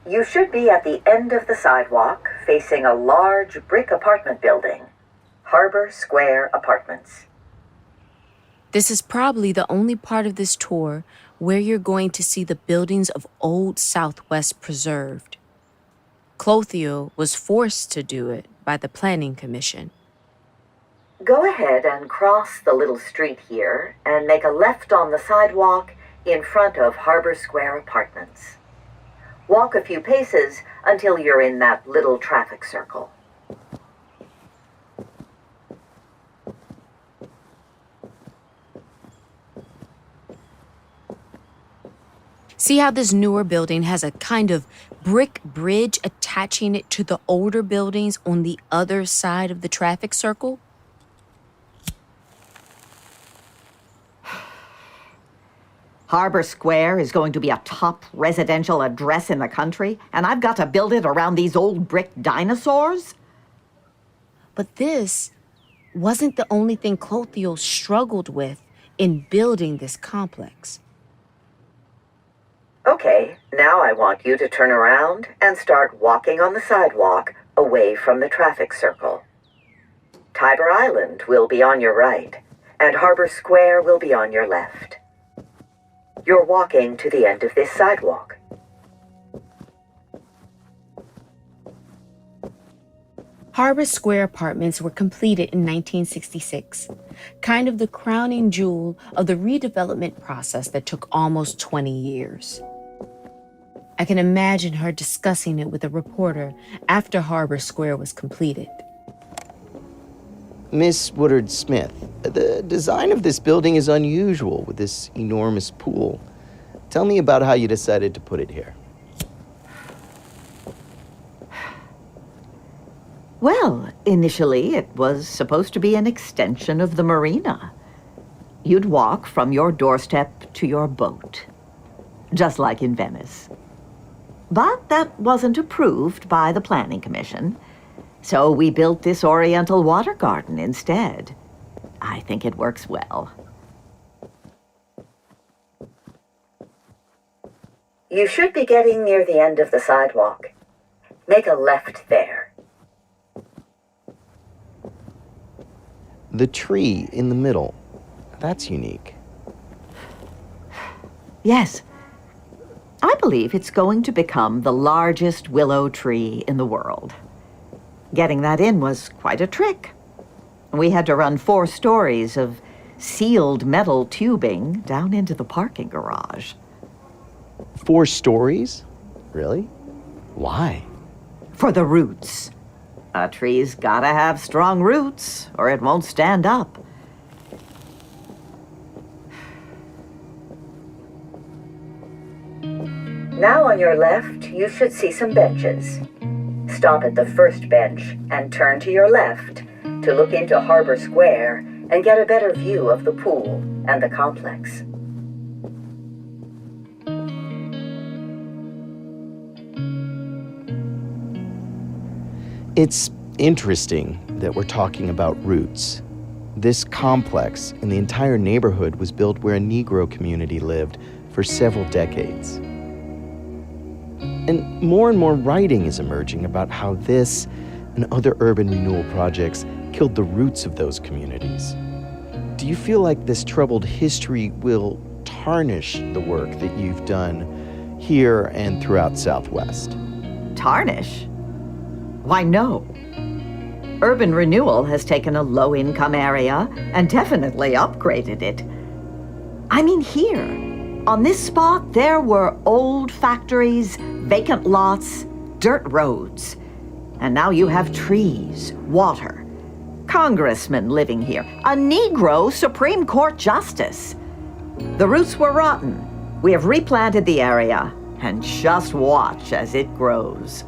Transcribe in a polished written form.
You should be at the end of the sidewalk, facing a large brick apartment building. Harbor Square Apartments. This is probably the only part of this tour where you're going to see the buildings of Old Southwest preserved. Clothier was forced to do it by the Planning Commission. Go ahead and cross the little street here and make a left on the sidewalk in front of Harbor Square Apartments. Walk a few paces until you're in that little traffic circle. See how this newer building has a kind of brick bridge attaching it to the older buildings on the other side of the traffic circle? Harbor Square is going to be a top residential address in the country, and I've got to build it around these old brick dinosaurs? But this wasn't the only thing Clothier struggled with in building this complex. Okay, now I want you to turn around and start walking on the sidewalk away from the traffic circle. Tiber Island will be on your right, and Harbor Square will be on your left. You're walking to the end of this sidewalk. Harbor Square Apartments were completed in 1966, kind of the crowning jewel of the redevelopment process that took almost 20 years. I can imagine her discussing it with a reporter after Harbor Square was completed. Miss Woodard-Smith, the design of this building is unusual with this enormous pool. Tell me about how you decided to put it here. Well, initially it was supposed to be an extension of the marina. You'd walk from your doorstep to your boat, just like in Venice. But that wasn't approved by the Planning Commission. So we built this Oriental water garden instead. I think it works well. You should be getting near the end of the sidewalk. Make a left there. The tree in the middle, that's unique. Yes. I believe it's going to become the largest willow tree in the world. Getting that in was quite a trick. We had to run 4 stories of sealed metal tubing down into the parking garage. 4 stories? Really? Why? For the roots. A tree's gotta have strong roots, or it won't stand up. Now on your left, you should see some benches. Stop at the first bench and turn to your left to look into Harbor Square and get a better view of the pool and the complex. It's interesting that we're talking about roots. This complex and the entire neighborhood was built where a Negro community lived for several decades. And more writing is emerging about how this and other urban renewal projects killed the roots of those communities. Do you feel like this troubled history will tarnish the work that you've done here and throughout Southwest? Tarnish? Why, no. Urban renewal has taken a low-income area and definitely upgraded it. I mean, here, on this spot, there were old factories, vacant lots, dirt roads. And now you have trees, water, congressmen living here, a Negro Supreme Court justice. The roots were rotten. We have replanted the area, and just watch as it grows.